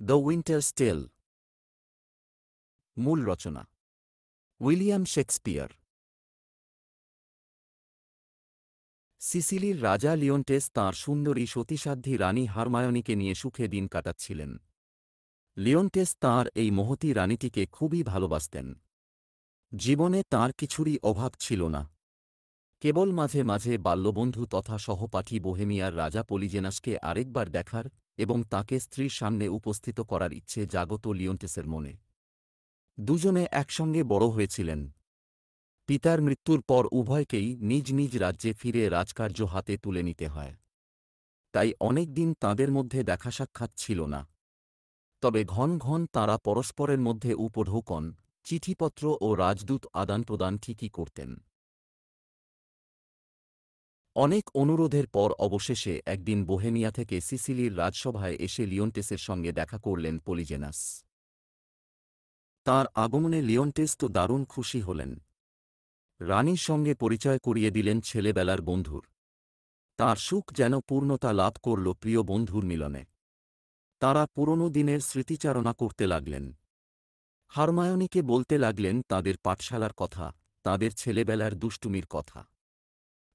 The উইন্টারস টেল। মূল রচনা William Shakespeare. সিসিলির রাজা লিওন্টেস তাঁর সুন্দরী সতীসাধ্যী রানী হারমায়োনিকে নিয়ে সুখে দিন কাটাচ্ছিলেন। লিওন্টেস তাঁর এই মহতী রানীটিকে খুবই ভালোবাসতেন। জীবনে তাঁর কিছুরই অভাব ছিল না। কেবল মাঝে মাঝে বাল্যবন্ধু তথা সহপাঠী বোহেমিয়ার রাজা পলিজেনাসকে আরেকবার দেখার এবং তাঁকে স্ত্রীর সামনে উপস্থিত করার ইচ্ছে জাগত লিওন্টেসের মনে। দুজনে একসঙ্গে বড় হয়েছিলেন। পিতার মৃত্যুর পর উভয়কেই নিজ নিজ রাজ্যে ফিরে রাজকার্য হাতে তুলে নিতে হয়। তাই অনেক দিন তাঁদের মধ্যে দেখা সাক্ষাৎ ছিল না। তবে ঘন ঘন তাঁরা পরস্পরের মধ্যে উপঢৌকন, চিঠিপত্র ও রাজদূত আদান প্রদান ঠিকই করতেন। অনেক অনুরোধের পর অবশেষে একদিন বোহেমিয়া থেকে সিসিলির রাজসভায় এসে লিওন্টেসের সঙ্গে দেখা করলেন পলিজেনাস। তাঁর আগমনে লিওন্টেস তো দারুণ খুশি হলেন। রানীর সঙ্গে পরিচয় করিয়ে দিলেন ছেলেবেলার বন্ধুর। তাঁর সুখ যেন পূর্ণতা লাভ করল প্রিয় বন্ধুর মিলনে। তাঁরা পুরনো দিনের স্মৃতিচারণা করতে লাগলেন। হারমায়োনিকে বলতে লাগলেন তাঁদের পাঠশালার কথা, তাঁদের ছেলেবেলার দুষ্টুমির কথা।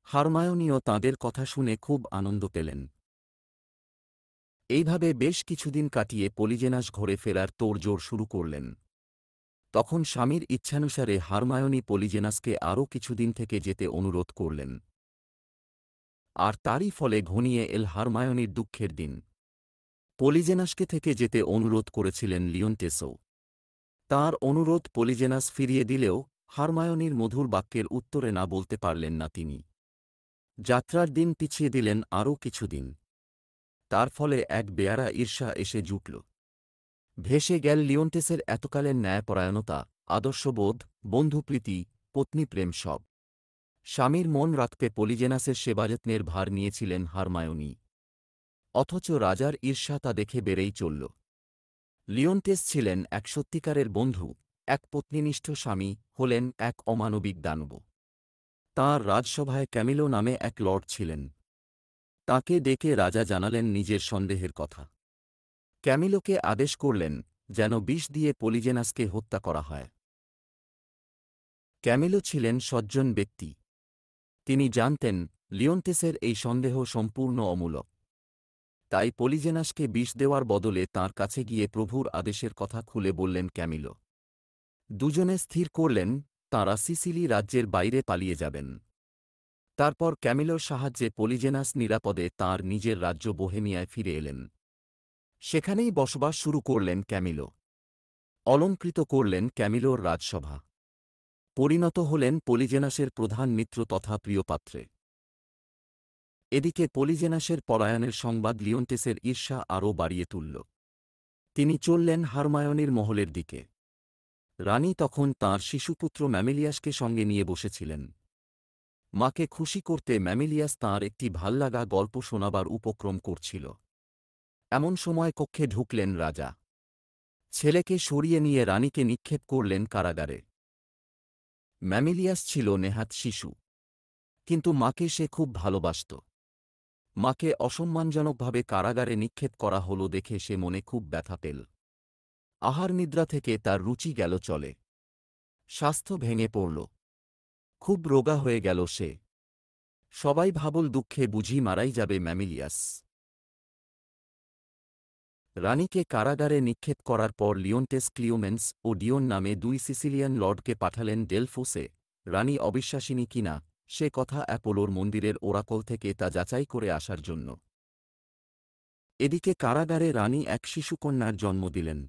হারমায়োনিও তাঁদের কথা শুনে খুব আনন্দ পেলেন। এইভাবে বেশ কিছুদিন কাটিয়ে পলিজেনাস ঘরে ফেরার তোড়জোড় শুরু করলেন। তখন স্বামীর ইচ্ছানুসারে হারমায়োনি পলিজেনাসকে আরও কিছুদিন থেকে যেতে অনুরোধ করলেন। আর তারই ফলে ঘনিয়ে এল হারমায়োনির দুঃখের দিন। পলিজেনাসকে থেকে যেতে অনুরোধ করেছিলেন লিওন্টেসও। তাঁর অনুরোধ পলিজেনাস ফিরিয়ে দিলেও হারমায়োনির মধুর বাক্যের উত্তরে না বলতে পারলেন না তিনি। যাত্রার দিন পিছিয়ে দিলেন আরও কিছুদিন। তার ফলে এক বেয়ারা ঈর্ষা এসে জুটল। ভেসে গেল লিওন্টেসের এতকালের ন্যায়পরায়ণতা, আদর্শবোধ, বন্ধুপ্রীতি, পত্নীপ্রেম সব। স্বামীর মন রাখতে পলিজেনাসের সেবাযত্নের ভার নিয়েছিলেন হারমায়োনি। অথচ রাজার ঈর্ষা তা দেখে বেড়েই চলল। লিওন্টেস ছিলেন এক সত্যিকারের বন্ধু, এক পত্নীনিষ্ঠ স্বামী, হলেন এক অমানবিক দানব। তাঁর রাজসভায় ক্যামিলো নামে এক লর্ড ছিলেন। তাঁকে ডেকে রাজা জানালেন নিজের সন্দেহের কথা। ক্যামিলোকে আদেশ করলেন যেন বিষ দিয়ে পলিজেনাসকে হত্যা করা হয়। ক্যামিলো ছিলেন সজ্জন ব্যক্তি। তিনি জানতেন লিওন্টেসের এই সন্দেহ সম্পূর্ণ অমূলক। তাই পলিজেনাসকে বিষ দেওয়ার বদলে তাঁর কাছে গিয়ে প্রভুর আদেশের কথা খুলে বললেন ক্যামিলো। দুজনে স্থির করলেন তাঁরা সিসিলি রাজ্যের বাইরে পালিয়ে যাবেন। তারপর ক্যামিলোর সাহায্যে পলিজেনাস নিরাপদে তাঁর নিজের রাজ্য বোহেমিয়ায় ফিরে এলেন। সেখানেই বসবাস শুরু করলেন ক্যামিলো। অলংকৃত করলেন ক্যামিলোর রাজসভা। পরিণত হলেন পলিজেনাসের প্রধান মিত্র তথা প্রিয়পাত্রে। এদিকে পলিজেনাসের পলায়নের সংবাদ লিওন্টেসের ঈর্ষা আরও বাড়িয়ে তুলল। তিনি চললেন হারমায়োনির মহলের দিকে। রানী তখন তাঁর শিশুপুত্র ম্যামিলিয়াসকে সঙ্গে নিয়ে বসেছিলেন। মাকে খুশি করতে ম্যামিলিয়াস তাঁর একটি ভাল্লাগা গল্প শোনাবার উপক্রম করছিল। এমন সময় কক্ষে ঢুকলেন রাজা। ছেলেকে সরিয়ে নিয়ে রানীকে নিক্ষেপ করলেন কারাগারে। ম্যামিলিয়াস ছিল নেহাত শিশু, কিন্তু মাকে সে খুব ভালোবাসত। মাকে অসম্মানজনকভাবে কারাগারে নিক্ষেপ করা হল দেখে সে মনে খুব ব্যথা পেল। আহার নিদ্রা থেকে তার রুচি গেল চলে। স্বাস্থ্য ভেঙে পড়ল। খুব রোগা হয়ে গেল সে। সবাই ভাবল দুঃখে বুঝি মারাই যাবে ম্যামিলিয়াস। রানীকে কারাগারে নিক্ষেপ করার পর লিওন্টেস ক্লিওমেন্স ও ডিওন নামে দুই সিসিলিয়ান লর্ডকে পাঠালেন ডেলফোসে। রানী অবিশ্বাসিনী কিনা সে কথা অ্যাপোলোর মন্দিরের ওরাকল থেকে তা যাচাই করে আসার জন্য। এদিকে কারাগারে রানী এক শিশুকন্যার জন্ম দিলেন।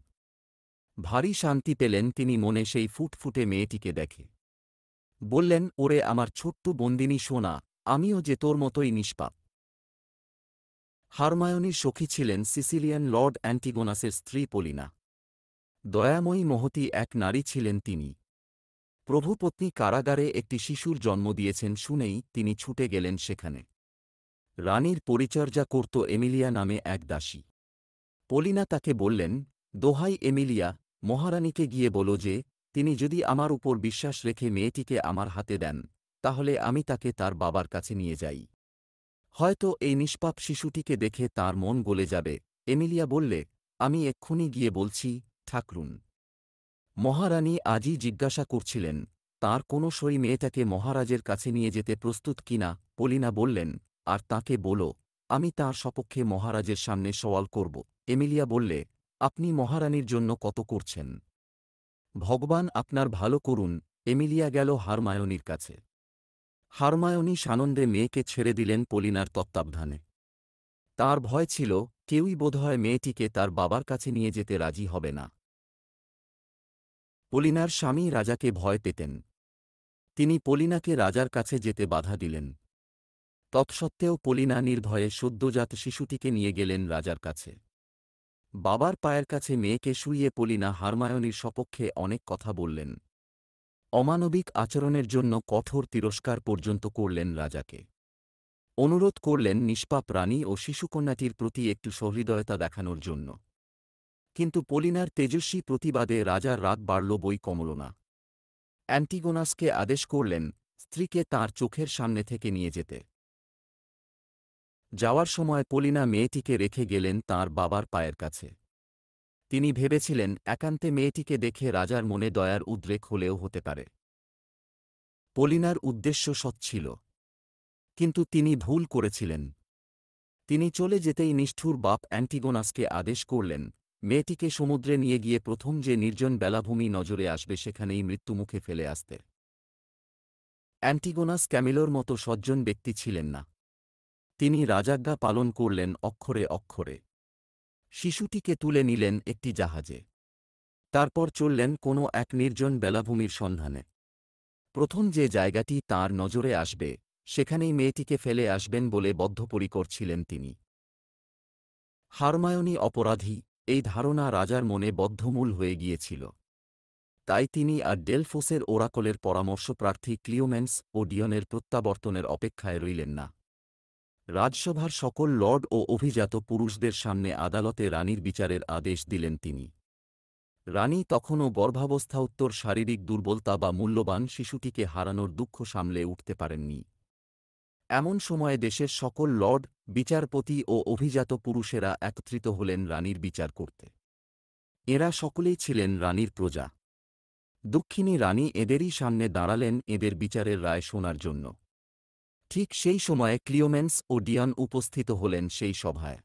ভারী শান্তি পেলেন তিনি মনে সেই ফুটফুটে মেয়েটিকে দেখে। বললেন, ওরে আমার ছোট্ট বন্দিনী সোনা, আমিও যে তোর মতোই নিষ্পাপ। হারমায়োনির সখী ছিলেন সিসিলিয়ান লর্ড অ্যান্টিগোনাসের স্ত্রী পলিনা। দয়াময়ী মহতী এক নারী ছিলেন তিনি। প্রভুপত্নী কারাগারে একটি শিশুর জন্ম দিয়েছেন শুনেই তিনি ছুটে গেলেন সেখানে। রানীর পরিচর্যা করত এমিলিয়া নামে এক দাসী। পলিনা তাকে বললেন, দোহাই এমিলিয়া, মহারানীকে গিয়ে বলো যে তিনি যদি আমার উপর বিশ্বাস রেখে মেয়েটিকে আমার হাতে দেন, তাহলে আমি তাকে তার বাবার কাছে নিয়ে যাই। হয়তো এই নিষ্পাপ শিশুটিকে দেখে তার মন গলে যাবে। এমিলিয়া বললে, আমি এক্ষুনি গিয়ে বলছি, ঠাকরুন। মহারানী আজই জিজ্ঞাসা করছিলেন, তাঁর কোনো সই মেয়েটাকে মহারাজের কাছে নিয়ে যেতে প্রস্তুত কিনা। পলিনা বললেন, আর তাকে বলো, আমি তাঁর সপক্ষে মহারাজের সামনে সওয়াল করব। এমিলিয়া বললে, আপনি মহারানীর জন্য কত করছেন? ভগবান আপনার ভালো করুন। এমিলিয়া গেল হারমায়োনির কাছে। হারমায়োনি সানন্দে মেয়েকে ছেড়ে দিলেন পলিনার তত্ত্বাবধানে। তার ভয় ছিল, কেউই বোধহয় মেয়েটিকে তার বাবার কাছে নিয়ে যেতে রাজি হবে না। পলিনার স্বামী রাজাকে ভয় পেতেন। তিনি পলিনাকে রাজার কাছে যেতে বাধা দিলেন। তৎসত্ত্বেও পলিনা নির্ভয়ে সদ্যজাত শিশুটিকে নিয়ে গেলেন রাজার কাছে। বাবার পায়ের কাছে মেয়েকে শুইয়ে পলিনা হারমায়োনির সপক্ষে অনেক কথা বললেন। অমানবিক আচরণের জন্য কঠোর তিরস্কার পর্যন্ত করলেন রাজাকে। অনুরোধ করলেন নিষ্পাপ রানী ও শিশুকন্যাটির প্রতি একটু সহৃদয়তা দেখানোর জন্য। কিন্তু পলিনার তেজস্বী প্রতিবাদে রাজার রাগ বাড়ল বই কমল না। অ্যান্টিগোনাসকে আদেশ করলেন স্ত্রীকে তাঁর চোখের সামনে থেকে নিয়ে যেতে। যাওয়ার সময় পলিনা মেয়েটিকে রেখে গেলেন তাঁর বাবার পায়ের কাছে। তিনি ভেবেছিলেন একান্তে মেয়েটিকে দেখে রাজার মনে দয়ার উদ্রেক হলেও হতে পারে। পলিনার উদ্দেশ্য সৎ ছিল। কিন্তু তিনি ভুল করেছিলেন। তিনি চলে যেতেই নিষ্ঠুর বাপ অ্যান্টিগোনাসকে আদেশ করলেন মেয়েটিকে সমুদ্রে নিয়ে গিয়ে প্রথম যে নির্জন বেলাভূমি নজরে আসবে সেখানেই মৃত্যুমুখে ফেলে আসতে। অ্যান্টিগোনাস ক্যামিলোর মতো সজ্জন ব্যক্তি ছিলেন না। তিনি রাজাজ্ঞা পালন করলেন অক্ষরে অক্ষরে। শিশুটিকে তুলে নিলেন একটি জাহাজে। তারপর চললেন কোনো এক নির্জন বেলাভূমির সন্ধানে। প্রথম যে জায়গাটি তাঁর নজরে আসবে সেখানেই মেয়েটিকে ফেলে আসবেন বলে বদ্ধপরিকর ছিলেন তিনি। হারমায়োনি অপরাধী, এই ধারণা রাজার মনে বদ্ধমূল হয়ে গিয়েছিল। তাই তিনি আর ডেলফোসের ওরাকলের পরামর্শপ্রার্থী ক্লিওমেন্স ও ডিয়নের প্রত্যাবর্তনের অপেক্ষায় রইলেন না। রাজসভার সকল লর্ড ও অভিজাত পুরুষদের সামনে আদালতে রানীর বিচারের আদেশ দিলেন তিনি। রানী তখনও গর্ভাবস্থাউত্তর শারীরিক দুর্বলতা বা মূল্যবান শিশুটিকে হারানোর দুঃখ সামলে উঠতে পারেননি। এমন সময়ে দেশের সকল লর্ড, বিচারপতি ও অভিজাত পুরুষেরা একত্রিত হলেন রানীর বিচার করতে। এরা সকলেই ছিলেন রানীর প্রজা। দুঃখিনী রানী এদেরই সামনে দাঁড়ালেন এদের বিচারের রায় শোনার জন্য। ঠিক সেই সময়ে ক্লিওমেন্স ও ডিয়ান উপস্থিত হলেন সেই সভায়।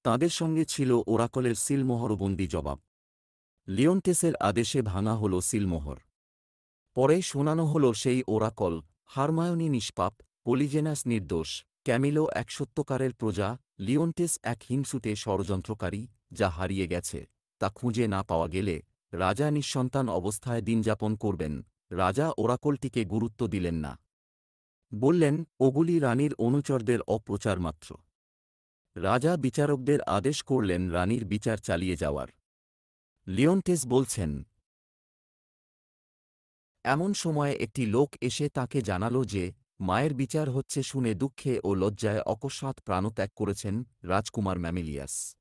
তাঁদের সঙ্গে ছিল ওরাকলের সিলমোহরবন্দি জবাব। লিওন্টেসের আদেশে ভাঙা হল সিলমোহর। পরে শোনানো হল সেই ওরাকল, হারমায়োনি নিষ্পাপ, পলিজেনাস নির্দোষ, ক্যামিলো এক সত্যকারের প্রজা, লিওন্টেস এক হিংসুটে ষড়যন্ত্রকারী। যা হারিয়ে গেছে তা খুঁজে না পাওয়া গেলে রাজা নিঃসন্তান অবস্থায় দিনযাপন করবেন। রাজা ওরাকলটিকে গুরুত্ব দিলেন না। বললেন ওগুলি রানীর অনুচরদের অপ্রচার মাত্র। রাজা বিচারকদের আদেশ করলেন রানীর বিচার চালিয়ে যাওয়ার। লিওন্টেস বলছেন, এমন সময়ে একটি লোক এসে তাকে জানাল যে মায়ের বিচার হচ্ছে শুনে দুঃখে ও লজ্জায় অকস্মাৎ প্রাণত্যাগ করেছেন রাজকুমার ম্যামিলিয়াস।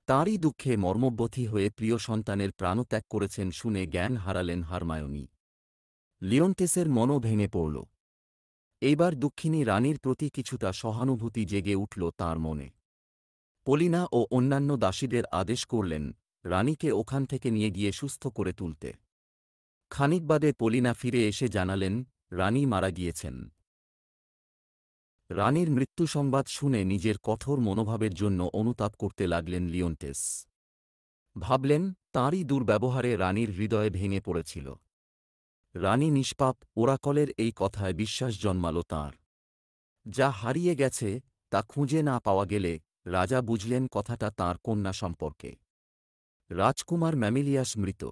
তাঁরই দুঃখে মর্মব্যথী হয়ে প্রিয় সন্তানের প্রাণত্যাগ করেছেন শুনে জ্ঞান হারালেন হারমায়োনি। লিওন্টেসের মনও ভেঙে পড়ল। এইবার দুঃখিনী রানীর প্রতি কিছুটা সহানুভূতি জেগে উঠল তাঁর মনে। পলিনা ও অন্যান্য দাসীদের আদেশ করলেন রানীকে ওখান থেকে নিয়ে গিয়ে সুস্থ করে তুলতে। খানিক বাদে পলিনা ফিরে এসে জানালেন রানী মারা গিয়েছেন। রানীর মৃত্যু সংবাদ শুনে নিজের কঠোর মনোভাবের জন্য অনুতাপ করতে লাগলেন লিওন্টেস। ভাবলেন তাঁরই দুর্ব্যবহারে রানীর হৃদয়ে ভেঙে পড়েছিল। রানী নিষ্পাপ, ওরাকলের এই কথায় বিশ্বাস জন্মাল তাঁর। যা হারিয়ে গেছে তা খুঁজে না পাওয়া গেলে রাজা বুঝলেন কথাটা তাঁর কন্যা সম্পর্কে। রাজকুমার ম্যামিলিয়াস মৃত।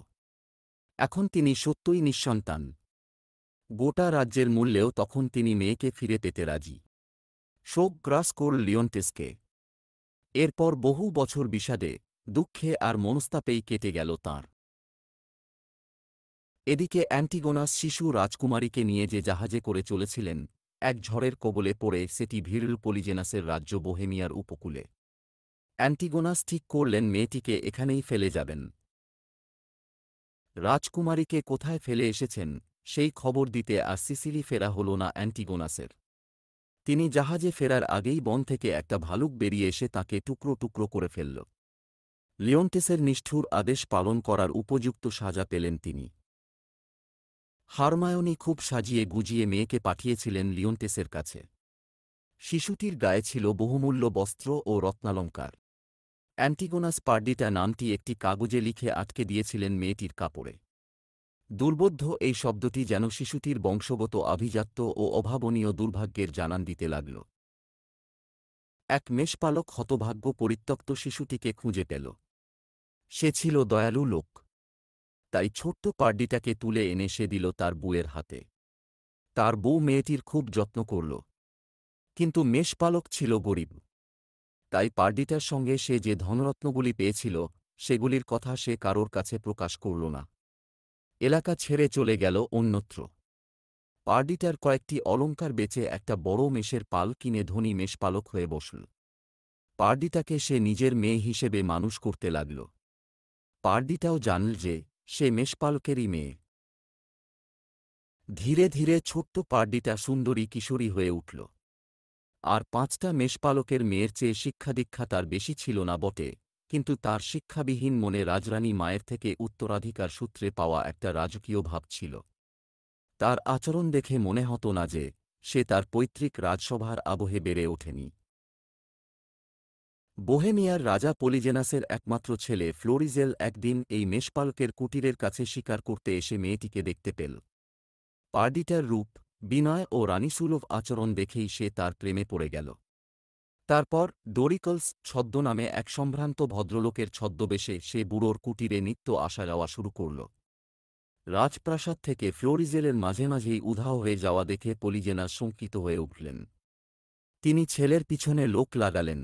এখন তিনি সত্যই নিঃসন্তান। গোটা রাজ্যের মূল্যেও তখন তিনি মেয়েকে ফিরে পেতে রাজি। শোক গ্রাস করল লিওন্টেসকে। এরপর বহু বছর বিষাদে, দুঃখে আর মনস্তাপেই কেটে গেল তাঁর। এদিকে অ্যান্টিগোনাস শিশু রাজকুমারীকে নিয়ে যে জাহাজে করে চলেছিলেন, এক ঝড়ের কবলে পড়ে সেটি ভিড়ল পলিজেনাসের রাজ্য বোহেমিয়ার উপকূলে। অ্যান্টিগোনাস ঠিক করলেন মেয়েটিকে এখানেই ফেলে যাবেন। রাজকুমারীকে কোথায় ফেলে এসেছেন সেই খবর দিতে আর সিসিলি ফেরা হল না অ্যান্টিগোনাসের। তিনি জাহাজে ফেরার আগেই বন থেকে একটা ভালুক বেরিয়ে এসে তাকে টুকরো টুকরো করে ফেলল। লিওন্টেসের নিষ্ঠুর আদেশ পালন করার উপযুক্ত সাজা পেলেন তিনি। হারমায়োনি খুব সাজিয়ে গুজিয়ে মেয়েকে পাঠিয়েছিলেন লিওন্টেসের কাছে। শিশুটির গায়ে ছিল বহুমূল্য বস্ত্র ও রত্নালঙ্কার। অ্যান্টিগোনাস পার্ডিটা নামটি একটি কাগজে লিখে আটকে দিয়েছিলেন মেয়েটির কাপড়ে। দুর্বোধ্য এই শব্দটি যেন শিশুটির বংশগত আভিজাত্য ও অভাবনীয় দুর্ভাগ্যের জানান দিতে লাগল। এক মেষপালক হতভাগ্য পরিত্যক্ত শিশুটিকে খুঁজে পেল। সে ছিল দয়ালু লোক। তাই ছোট্ট পার্ডিটাকে তুলে এনে সে দিল তার বউয়ের হাতে। তার বউ মেয়েটির খুব যত্ন করল। কিন্তু মেষপালক ছিল গরিব। তাই পার্ডিটার সঙ্গে সে যে ধনরত্নগুলি পেয়েছিল সেগুলির কথা সে কারোর কাছে প্রকাশ করল না। এলাকা ছেড়ে চলে গেল অন্যত্র। পার্ডিটার কয়েকটি অলংকার বেচে একটা বড় মেষের পাল কিনে ধনী মেষপালক হয়ে বসল। পার্ডিটাকে সে নিজের মেয়ে হিসেবে মানুষ করতে লাগল। পার্ডিটাও জানল যে সে মেষপালকেরই মেয়ে। ধীরে ধীরে ছোট্ট পার্ডিটা সুন্দরী কিশোরী হয়ে উঠল। আর ৫টা মেষপালকের মেয়ের চেয়ে শিক্ষাদীক্ষা তার বেশি ছিল না বটে, কিন্তু তার শিক্ষাবিহীন মনে রাজরানী মায়ের থেকে উত্তরাধিকার সূত্রে পাওয়া একটা রাজকীয় ভাব ছিল। তার আচরণ দেখে মনে হতো না যে সে তার পৈতৃক রাজসভার আবহে বেড়ে ওঠেনি। বোহেমিয়ার রাজা পলিজেনাসের একমাত্র ছেলে ফ্লোরিজেল একদিন এই মেষপালকের কুটিরের কাছে শিকার করতে এসে মেয়েটিকে দেখতে পেল। পার্ডিটার রূপ, বিনয় ও রানীসুলভ আচরণ দেখেই সে তার প্রেমে পড়ে গেল। তারপর ডোরিকলস ছদ্মনামে এক সম্ভ্রান্ত ভদ্রলোকের ছদ্মবেশে সে বুড়োর কুটিরে নিত্য আসা যাওয়া শুরু করল। রাজপ্রাসাদ থেকে ফ্লোরিজেলের মাঝে মাঝেই উধাও হয়ে যাওয়া দেখে পলিজেনাস শঙ্কিত হয়ে উঠলেন। তিনি ছেলের পিছনে লোক লাগালেন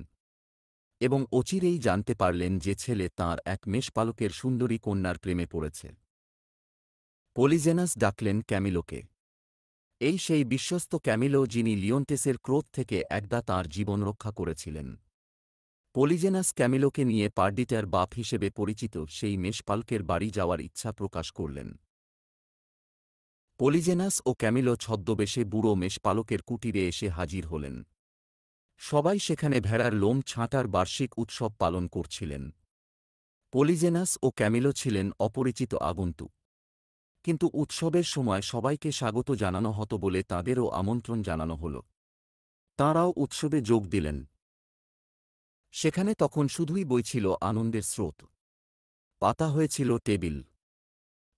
এবং অচিরেই জানতে পারলেন যে ছেলে তাঁর এক মেষপালকের সুন্দরী কন্যার প্রেমে পড়েছে। পলিজেনাস ডাকলেন ক্যামিলোকে। এই সেই বিশ্বস্ত ক্যামিলো যিনি লিওন্টেসের ক্রোধ থেকে একদা তাঁর জীবন রক্ষা করেছিলেন। পলিজেনাস ক্যামিলোকে নিয়ে পার্ডিটার বাপ হিসেবে পরিচিত সেই মেষপালকের বাড়ি যাওয়ার ইচ্ছা প্রকাশ করলেন। পলিজেনাস ও ক্যামিলো ছদ্মবেশে বুড়ো মেষপালকের কুটিরে এসে হাজির হলেন। সবাই সেখানে ভেড়ার লোম ছাঁটার বার্ষিক উৎসব পালন করছিলেন। পলিজেনাস ও ক্যামিলো ছিলেন অপরিচিত আগন্তুক। কিন্তু উৎসবের সময় সবাইকে স্বাগত জানানো হতো বলে তাঁদেরও আমন্ত্রণ জানানো হল। তাঁরাও উৎসবে যোগ দিলেন। সেখানে তখন শুধুই বইছিল আনন্দের স্রোত। পাতা হয়েছিল টেবিল।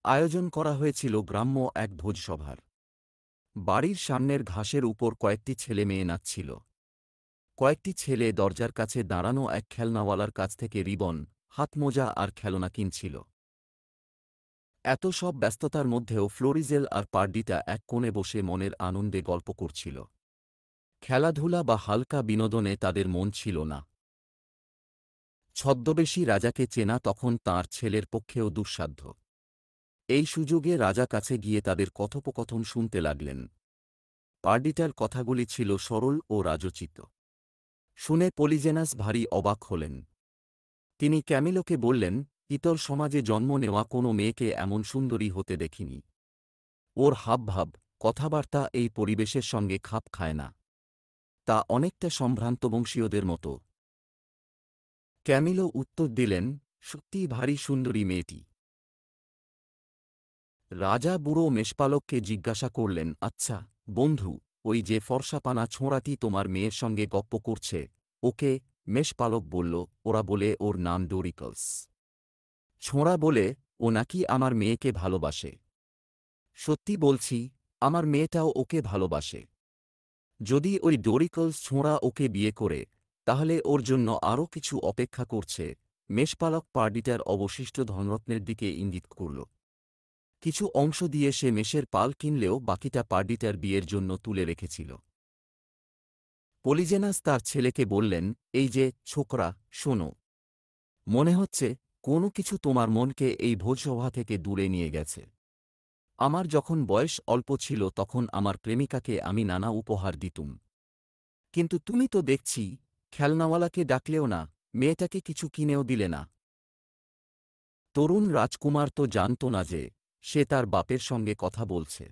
আয়োজন করা হয়েছিল গ্রাম্য এক ভোজসভার। বাড়ির সামনের ঘাসের উপর কয়েকটি ছেলে মেয়ে নাচছিল। কয়েকটি ছেলে দরজার কাছে দাঁড়ানো এক খেলনাওয়ালার কাছ থেকে রিবন, হাতমোজা আর খেলনা কিনছিল। এত সব ব্যস্ততার মধ্যেও ফ্লোরিজেল আর পার্ডিটা এক কোণে বসে মনের আনন্দে গল্প করছিল। খেলাধুলা বা হালকা বিনোদনে তাদের মন ছিল না। ছদ্মবেশী রাজাকে চেনা তখন তাঁর ছেলের পক্ষেও দুঃসাধ্য। এই সুযোগে রাজা কাছে গিয়ে তাদের কথোপকথন শুনতে লাগলেন। পার্ডিটার কথাগুলি ছিল সরল ও রাজোচিত। শুনে পলিজেনাস ভারী অবাক হলেন। তিনি ক্যামিলোকে বললেন, ইতর সমাজে জন্ম নেওয়া কোনো মেয়েকে এমন সুন্দরী হতে দেখিনি। ওর হাবভাব, কথাবার্তা এই পরিবেশের সঙ্গে খাপ খায় না। তা অনেকটা সম্ভ্রান্ত বংশীয়দের মতো। ক্যামিলো উত্তর দিলেন, সত্যিই ভারী সুন্দরী মেয়েটি। রাজা বুড়ো মেষপালককে জিজ্ঞাসা করলেন, আচ্ছা বন্ধু, ওই যে ফর্সাপানা ছোঁড়াটি তোমার মেয়ের সঙ্গে গপ্প করছে, ওকে? মেষপালক বলল, ওরা বলে ওর নাম ডোরিকলস। ছোঁড়া বলে ও নাকি আমার মেয়েকে ভালোবাসে। সত্যি বলছি, আমার মেয়েটাও ওকে ভালোবাসে। যদি ওই ডোরিকলস ছোঁড়া ওকে বিয়ে করে, তাহলে ওর জন্য আরও কিছু অপেক্ষা করছে। মেষপালক পার্ডিটার অবশিষ্ট ধনরত্নের দিকে ইঙ্গিত করল। কিছু অংশ দিয়ে সে মেষের পাল কিনলেও বাকিটা পার্ডিটার বিয়ের জন্য তুলে রেখেছিল। পলিজেনাস তার ছেলেকে বললেন, এই যে ছোকরা, শোনো। মনে হচ্ছে কোনো কিছু তোমার মনকে এই ভোজসভা থেকে দূরে নিয়ে গেছে। আমার যখন বয়স অল্প ছিল তখন আমার প্রেমিকাকে আমি নানা উপহার দিতুম। কিন্তু তুমি তো দেখছি খেলনাওয়ালাকে ডাকলেও না, মেয়েটাকে কিছু কিনেও দিলে না। তরুণ রাজকুমার তো জানত না যে সে তার বাপের সঙ্গে কথা বলছে।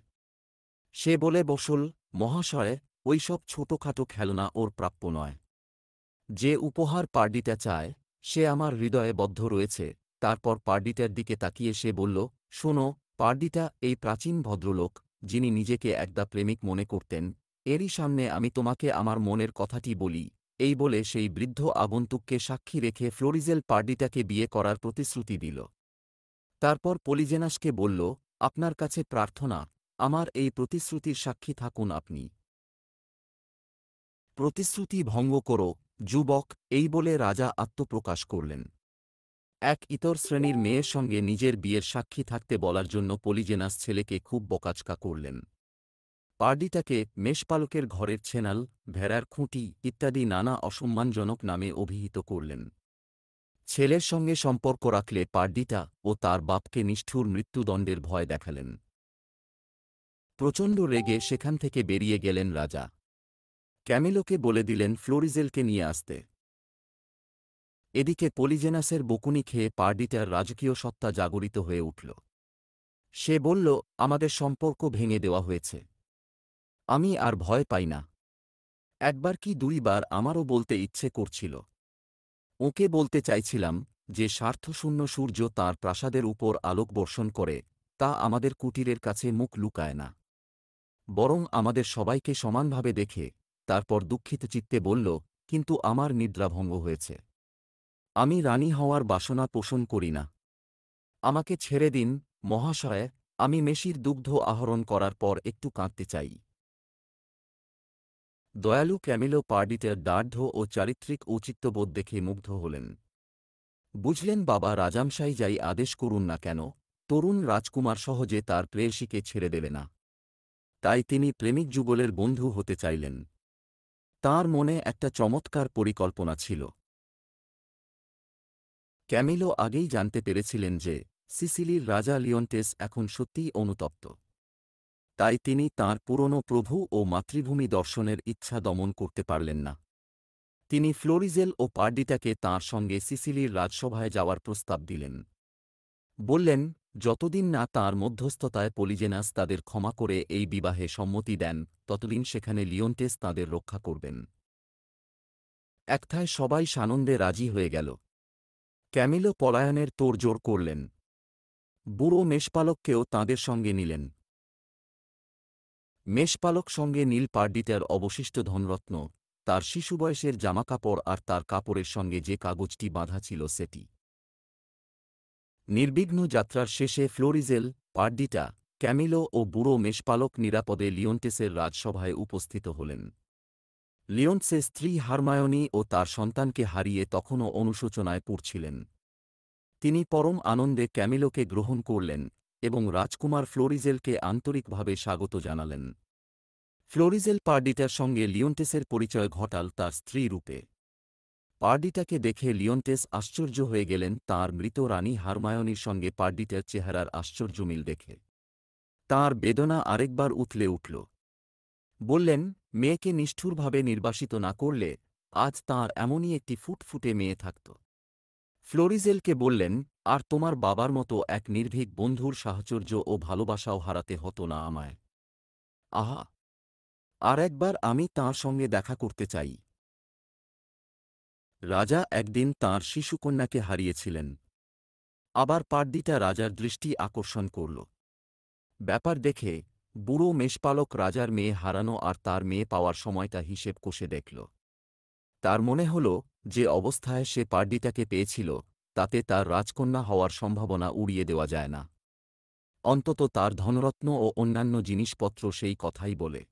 সে বলে বসল, মহাশয়, ওইসব ছোটখাটো খেলনা ওর প্রাপ্য নয়। যে উপহার পার্ডিটা চায় সে আমার হৃদয়ে বদ্ধ রয়েছে। তারপর পার্ডিটার দিকে তাকিয়ে সে বলল, শোনো পার্ডিটা, এই প্রাচীন ভদ্রলোক যিনি নিজেকে একদা প্রেমিক মনে করতেন, এরই সামনে আমি তোমাকে আমার মনের কথাটি বলি। এই বলে সেই বৃদ্ধ আগন্তুককে সাক্ষী রেখে ফ্লোরিজেল পার্ডিটাকে বিয়ে করার প্রতিশ্রুতি দিল। তারপর পলিজেনাসকে বলল, আপনার কাছে প্রার্থনা, আমার এই প্রতিশ্রুতির সাক্ষী থাকুন আপনি। প্রতিশ্রুতি ভঙ্গ করো, যুবক, এই বলে রাজা আত্মপ্রকাশ করলেন। এক ইতর শ্রেণীর মেয়ের সঙ্গে নিজের বিয়ের সাক্ষী থাকতে বলার জন্য পলিজেনাস ছেলেকে খুব বকাঝকা করলেন। পার্ডিটাকে মেষপালকের ঘরের ছেনাল, ভেড়ার খুঁটি ইত্যাদি নানা অসম্মানজনক নামে অভিহিত করলেন। ছেলের সঙ্গে সম্পর্ক রাখলে পার্ডিটা ও তার বাপকে নিষ্ঠুর মৃত্যুদণ্ডের ভয় দেখালেন। প্রচণ্ড রেগে সেখান থেকে বেরিয়ে গেলেন রাজা। ক্যামিলোকে বলে দিলেন ফ্লোরিজেলকে নিয়ে আসতে। এদিকে পলিজেনাসের বকুনি খেয়ে পার্ডিটার রাজকীয় সত্তা জাগরিত হয়ে উঠল। সে বলল, আমাদের সম্পর্ক ভেঙে দেওয়া হয়েছে। আমি আর ভয় পাই না। একবার কি দুইবার আমারও বলতে ইচ্ছে করছিল। ওকে বলতে চাইছিলাম যে স্বার্থশূন্য সূর্য তাঁর প্রাসাদের উপর আলোক বর্ষণ করে, তা আমাদের কুটিরের কাছে মুখ লুকায় না, বরং আমাদের সবাইকে সমানভাবে দেখে। তারপর দুঃখিত চিত্তে বলল, কিন্তু আমার নিদ্রাভঙ্গ হয়েছে। আমি রানী হওয়ার বাসনা পোষণ করি না। আমাকে ছেড়ে দিন মহাশয়, আমি মেষির দুগ্ধ আহরণ করার পর একটু কাঁদতে চাই। দয়ালু ক্যামিলো পার্ডিটার দার্ঢ্য ও চারিত্রিক ঔচিত্যবোধ দেখে মুগ্ধ হলেন। বুঝলেন বাবা রাজামশাই যাই আদেশ করুন না কেন, তরুণ রাজকুমার সহজে তার প্রেয়সীকে ছেড়ে দেবে না। তাই তিনি প্রেমিক যুগলের বন্ধু হতে চাইলেন। তাঁর মনে একটা চমৎকার পরিকল্পনা ছিল। ক্যামিলো আগেই জানতে পেরেছিলেন যে সিসিলির রাজা লিওন্টেস এখন সত্যিই অনুতপ্ত। তাই তিনি তাঁর পুরনো প্রভু ও মাতৃভূমি দর্শনের ইচ্ছা দমন করতে পারলেন না। তিনি ফ্লোরিজেল ও পার্ডিটাকে তাঁর সঙ্গে সিসিলির রাজসভায় যাওয়ার প্রস্তাব দিলেন। বললেন, যতদিন না তাঁর মধ্যস্থতায় পলিজেনাস তাদের ক্ষমা করে এই বিবাহে সম্মতি দেন, ততদিন সেখানে লিওন্টেস তাঁদের রক্ষা করবেন। একথায় সবাই সানন্দে রাজি হয়ে গেল। ক্যামিলো পলায়নের তোড়জোড় করলেন। বুড়ো মেষপালককেও তাঁদের সঙ্গে নিলেন। মেষপালক সঙ্গে নীল পার্ডিটার অবশিষ্ট ধনরত্ন, তার শিশু বয়সের জামাকাপড় আর তার কাপড়ের সঙ্গে যে কাগজটি বাঁধা ছিল সেটি। নির্বিঘ্ন যাত্রার শেষে ফ্লোরিজেল, পার্ডিটা, ক্যামিলো ও বুড়ো মেষপালক নিরাপদে লিওন্টেসের রাজসভায় উপস্থিত হলেন। লিওন্টেসের স্ত্রী হারমায়োনি ও তার সন্তানকে হারিয়ে তখনও অনুশোচনায় পড়ছিলেন। তিনি পরম আনন্দে ক্যামিলোকে গ্রহণ করলেন এবং রাজকুমার ফ্লোরিজেলকে আন্তরিকভাবে স্বাগত জানালেন। ফ্লোরিজেল পার্ডিটার সঙ্গে লিওন্টেসের পরিচয় ঘটাল তার স্ত্রী রূপে। পার্ডিটাকে দেখে লিওন্টেস আশ্চর্য হয়ে গেলেন তাঁর মৃত রানী হারমায়োনির সঙ্গে পার্ডিটার চেহারার আশ্চর্য মিল দেখে। তাঁর বেদনা আরেকবার উথলে উঠল। বললেন, মেয়েকে নিষ্ঠুরভাবে নির্বাসিত না করলে আজ তাঁর এমনই একটি ফুটফুটে মেয়ে থাকত। ফ্লোরিজেলকে বললেন, আর তোমার বাবার মতো এক নির্ভীক বন্ধুর সাহচর্য ও ভালোবাসাও হারাতে হতো না আমায়। আহা, আর একবার আমি তাঁর সঙ্গে দেখা করতে চাই। রাজা একদিন তাঁর শিশুকন্যাকে হারিয়েছিলেন। আবার পার্ডিটা রাজার দৃষ্টি আকর্ষণ করল। ব্যাপার দেখে বুড়ো মেষপালক রাজার মেয়ে হারানো আর তার মেয়ে পাওয়ার সময়টা হিসেব কষে দেখল। তার মনে হল যে অবস্থায় সে পার্ডিটাকে পেয়েছিল তাতে তার রাজকন্যা হওয়ার সম্ভাবনা উড়িয়ে দেওয়া যায় না। অন্তত তার ধনরত্ন ও অন্যান্য জিনিসপত্র সেই কথাই বলে।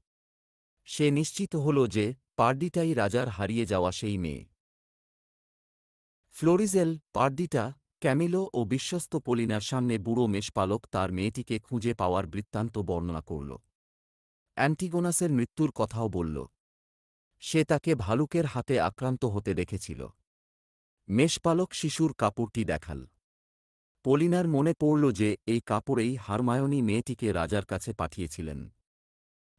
সে নিশ্চিত হল যে পার্ডিটাই রাজার হারিয়ে যাওয়া সেই মেয়ে। ফ্লোরিজেল, পার্ডিটা, ক্যামিলো ও বিশ্বস্ত পলিনার সামনে বুড়ো মেষপালক তার মেয়েটিকে খুঁজে পাওয়ার বৃত্তান্ত বর্ণনা করল। অ্যান্টিগোনাসের মৃত্যুর কথাও বলল। সে তাকে ভালুকের হাতে আক্রান্ত হতে দেখেছিল। মেষপালক শিশুর কাপড়টি দেখাল। পলিনার মনে পড়ল যে এই কাপড়েই হারমায়োনি মেয়েটিকে রাজার কাছে পাঠিয়েছিলেন।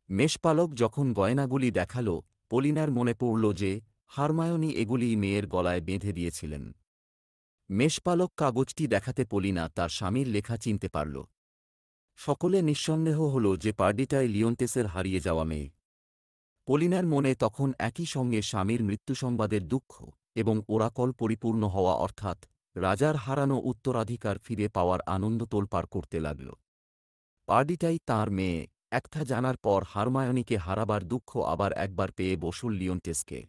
মেষপালক যখন গয়নাগুলি দেখাল, পলিনার মনে পড়ল যে হারমায়োনি এগুলিই মেয়ের গলায় বেঁধে দিয়েছিলেন। মেষপালক কাগজটি দেখাতে পলিনা তার স্বামীর লেখা চিনতে পারল। সকলে নিঃসন্দেহ হল যে পার্ডিটাই লিওন্টেসের হারিয়ে যাওয়া মেয়ে। পলিনার মনে তখন একই সঙ্গে স্বামীর মৃত্যুসংবাদের দুঃখ এবং ওরাকল পরিপূর্ণ হওয়া অর্থাৎ রাজার হারানো উত্তরাধিকার ফিরে পাওয়ার আনন্দ তোলপাড় করতে লাগল। পার্ডিটাই তাঁর মেয়ে একটা জানার পর হারমায়োনিকে হারাবার দুঃখ আবার একবার পেয়ে বসল লিওন্টেসকে।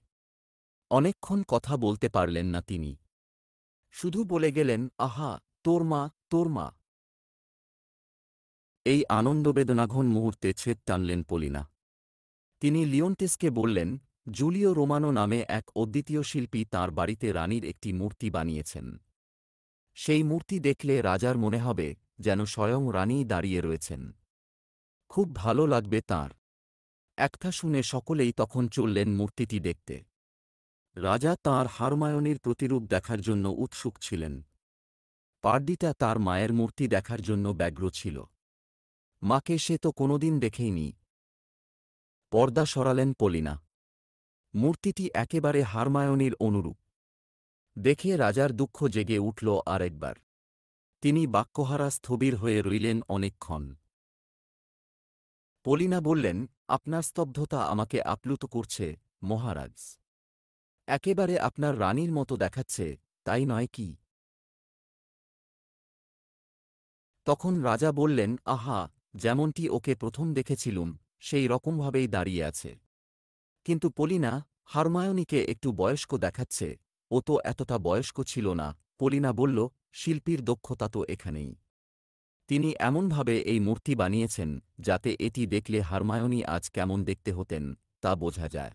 অনেকক্ষণ কথা বলতে পারলেন না তিনি। শুধু বলে গেলেন, আহা, তোর মা, তোর মা। এই আনন্দবেদনাঘন মুহূর্তে ছেদ টানলেন পলিনা। তিনি লিওন্টেসকে বললেন, জুলিও রোমানো নামে এক অদ্বিতীয় শিল্পী তাঁর বাড়িতে রানীর একটি মূর্তি বানিয়েছেন। সেই মূর্তি দেখলে রাজার মনে হবে যেন স্বয়ং রানীই দাঁড়িয়ে রয়েছেন। খুব ভালো লাগবে তাঁর। একটা শুনে সকলেই তখন চললেন মূর্তিটি দেখতে। রাজা তাঁর হারমায়োনির প্রতিরূপ দেখার জন্য উৎসুক ছিলেন। পার্ডিটা তার মায়ের মূর্তি দেখার জন্য ব্যগ্র ছিল। মাকে সে তো কোনোদিন দেখেইনি। পর্দা সরালেন পলিনা। মূর্তিটি একেবারে হারমায়োনির অনুরূপ। দেখে রাজার দুঃখ জেগে উঠল আরেকবার। তিনি বাক্যহারা স্থবির হয়ে রইলেন অনেকক্ষণ। পলিনা বললেন, আপনার স্তব্ধতা আমাকে আপ্লুত করছে, মহারাজ। একেবারে আপনার রানীর মতো দেখাচ্ছে, তাই নয় কি? তখন রাজা বললেন, আহা, যেমনটি ওকে প্রথম দেখেছিলুম সেই রকমভাবেই দাঁড়িয়ে আছে। কিন্তু পলিনা, হারমায়োনিকে একটু বয়স্ক দেখাচ্ছে, ও তো এতটা বয়স্ক ছিল না। পলিনা বলল, শিল্পীর দক্ষতা তো এখানেই। তিনি এমনভাবে এই মূর্তি বানিয়েছেন যাতে এটি দেখলে হারমায়োনি আজ কেমন দেখতে হতেন তা বোঝা যায়।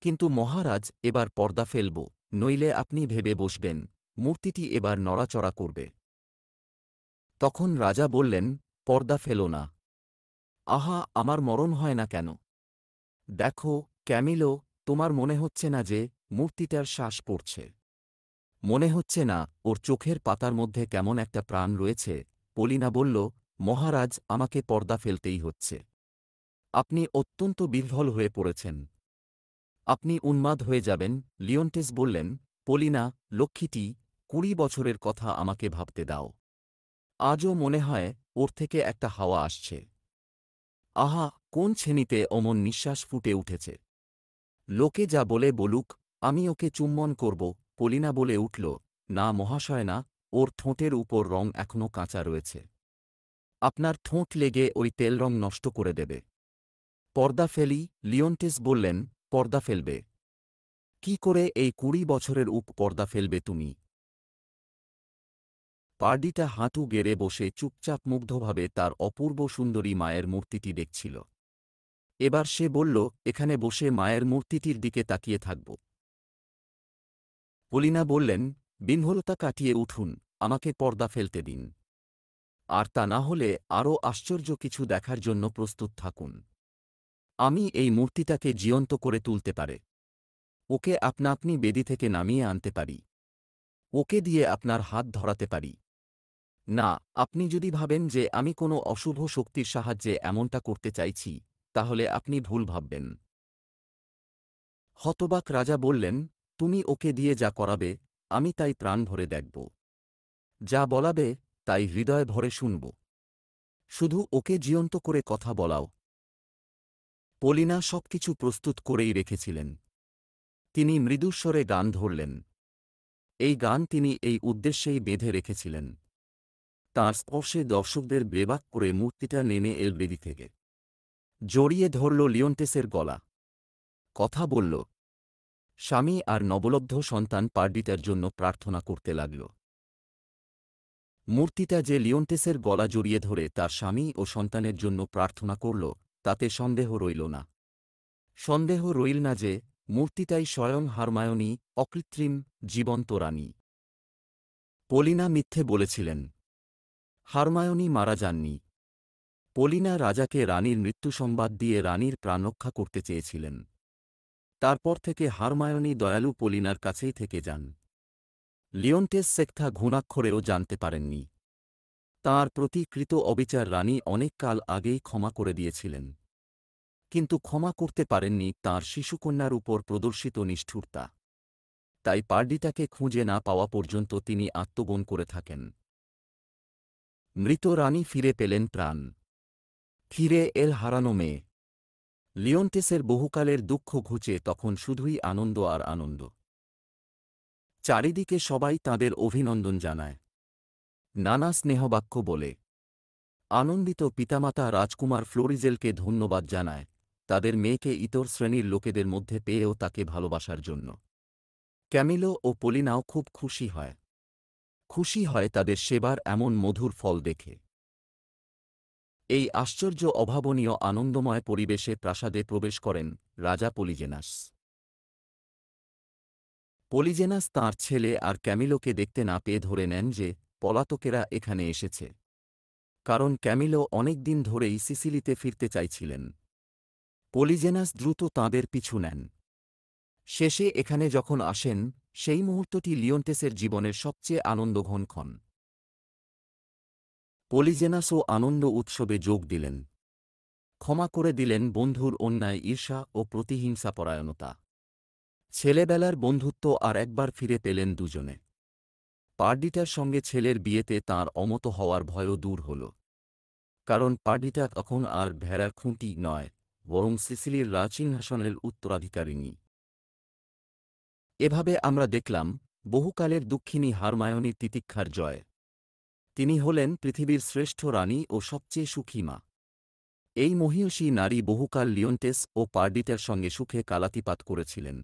কিন্তু মহারাজ, এবার পর্দা ফেলব, নইলে আপনি ভেবে বসবেন মূর্তিটি এবার নড়াচড়া করবে। তখন রাজা বললেন, পর্দা ফেলো না। আহা, আমার মরণ হয় না কেন? দেখো, ক্যামিলো, তোমার মনে হচ্ছে না যে মূর্তিটার শ্বাস পড়ছে? মনে হচ্ছে না ওর চোখের পাতার মধ্যে কেমন একটা প্রাণ রয়েছে? পলিনা বলল, মহারাজ, আমাকে পর্দা ফেলতেই হচ্ছে। আপনি অত্যন্ত বিহ্বল হয়ে পড়েছেন। আপনি উন্মাদ হয়ে যাবেন। লিওন্টেস বললেন, পলিনা, লক্ষ্মীটি, 20 বছরের কথা আমাকে ভাবতে দাও। আজও মনে হয় ওর থেকে একটা হাওয়া আসছে। আহা, কোন ছেনিতে অমন নিঃশ্বাস ফুটে উঠেছে! লোকে যা বলে বলুক, আমি ওকে চুম্বন করব। পলিনা বলে উঠল, না মহাশয় না, ওর ঠোঁটের উপর রং এখনও কাঁচা রয়েছে। আপনার ঠোঁট লেগে ওই তেল রং নষ্ট করে দেবে। পর্দা ফেলি। লিওন্টেস বললেন, পর্দা ফেলবে? কি করে এই 20 বছরের পর্দা ফেলবে তুমি? পার্ডিটা হাঁটু গেড়ে বসে চুপচাপ মুগ্ধভাবে তার অপূর্ব সুন্দরী মায়ের মূর্তিটি দেখছিল। এবার সে বলল, এখানে বসে মায়ের মূর্তিটির দিকে তাকিয়ে থাকব। পলিনা বললেন, বিহ্বলতা কাটিয়ে উঠুন, আমাকে পর্দা ফেলতে দিন। আর তা না হলে আরও আশ্চর্য কিছু দেখার জন্য প্রস্তুত থাকুন। আমি এই মূর্তিটাকে জীবন্ত করে তুলতে পারে। ওকে আপনা আপনি বেদি থেকে নামিয়ে আনতে পারি। ওকে দিয়ে আপনার হাত ধরাতে পারি। না, আপনি যদি ভাবেন যে আমি কোনো অশুভ শক্তির সাহায্যে এমনটা করতে চাইছি, তাহলে আপনি ভুল ভাববেন। হতবাক রাজা বললেন, তুমি ওকে দিয়ে যা করাবে, আমি তাই প্রাণ ভরে দেখব। যা বলাবে, তাই হৃদয় ভরে শুনব। শুধু ওকে জীবন্ত করে কথা বলাও। পলিনা সবকিছু প্রস্তুত করেই রেখেছিলেন। তিনি মৃদুস্বরে গান ধরলেন। এই গান তিনি এই উদ্দেশ্যেই বেঁধে রেখেছিলেন। তাঁর স্পর্শে দর্শকদের বেবাক করে মূর্তিটা নেমে এল বেদি থেকে। জড়িয়ে ধরল লিওন্টেসের গলা। কথা বলল। স্বামী আর নবলব্ধ সন্তান পার্ডিটার জন্য প্রার্থনা করতে লাগল। মূর্তিটা যে লিওন্টেসের গলা জড়িয়ে ধরে তার স্বামী ও সন্তানের জন্য প্রার্থনা করল, তাতে সন্দেহ রইল না। সন্দেহ রইল না যে মূর্তিটাই স্বয়ং হারমায়োনি, অকৃত্রিম, জীবন্ত রানী। পলিনা মিথ্যে বলেছিলেন। হারমায়োনি মারা যাননি। পলিনা রাজাকে রানীর মৃত্যুসংবাদ দিয়ে রানীর প্রাণরক্ষা করতে চেয়েছিলেন। তারপর থেকে হারমায়োনি দয়ালু পলিনার কাছেই থেকে যান। লিওন্টেস সেক্থা ঘুণাক্ষরেও জানতে পারেননি। তাঁর প্রতি কৃত অবিচার রানী অনেক কাল আগেই ক্ষমা করে দিয়েছিলেন। কিন্তু ক্ষমা করতে পারেননি তাঁর শিশুকন্যার উপর প্রদর্শিত নিষ্ঠুরতা। তাই পার্ডিটাকে খুঁজে না পাওয়া পর্যন্ত তিনি আত্মগোণ করে থাকেন। মৃত রানী ফিরে পেলেন প্রাণ। ফিরে এল হারানো মেয়ে। লিওন্টেসের বহুকালের দুঃখ ঘুচে তখন শুধুই আনন্দ আর আনন্দ। চারিদিকে সবাই তাঁদের অভিনন্দন জানায়, নানা স্নেহবাক্য বলে। আনন্দিত পিতামাতা রাজকুমার ফ্লোরিজেলকে ধন্যবাদ জানায়, তাদের মেয়েকে ইতর শ্রেণীর লোকেদের মধ্যে পেয়েও তাকে ভালোবাসার জন্য। ক্যামিলো ও পলিনাও খুব খুশি হয় তাদের সেবার এমন মধুর ফল দেখে। এই আশ্চর্য অভাবনীয় আনন্দময় পরিবেশে প্রাসাদে প্রবেশ করেন রাজা পলিজেনাস। পলিজেনাস তাঁর ছেলে আর ক্যামিলোকে দেখতে না পেয়ে ধরে নেন যে পলাতকেরা এখানে এসেছে, কারণ ক্যামিলো অনেক দিন ধরেই সিসিলিতে ফিরতে চাইছিলেন। পলিজেনাস দ্রুত তাঁদের পিছু নেন। শেষে এখানে যখন আসেন, সেই মুহূর্তটি লিওন্টেসের জীবনের সবচেয়ে আনন্দঘন ক্ষণ। পলিজেনাসও আনন্দ উৎসবে যোগ দিলেন। ক্ষমা করে দিলেন বন্ধুর অন্যায়, ঈর্ষা ও প্রতিহিংসাপরায়ণতা। ছেলেবেলার বন্ধুত্ব আর একবার ফিরে পেলেন দুজনে। পার্ডিটার সঙ্গে ছেলের বিয়েতে তাঁর অমত হওয়ার ভয়ও দূর হল, কারণ পার্ডিটা তখন আর ভেড়ার খুঁটি নয়, বরং সিসিলির রাজসিংহাসনের উত্তরাধিকারিণী। এভাবে আমরা দেখলাম বহুকালের দুঃখিনী হারমায়োনির তিতিক্ষার জয়। তিনি হলেন পৃথিবীর শ্রেষ্ঠ রানী ও সবচেয়ে সুখী মা। এই মহীয়সী নারী বহুকাল লিওন্টেস ও পার্ডিটার সঙ্গে সুখে কালাতিপাত করেছিলেন।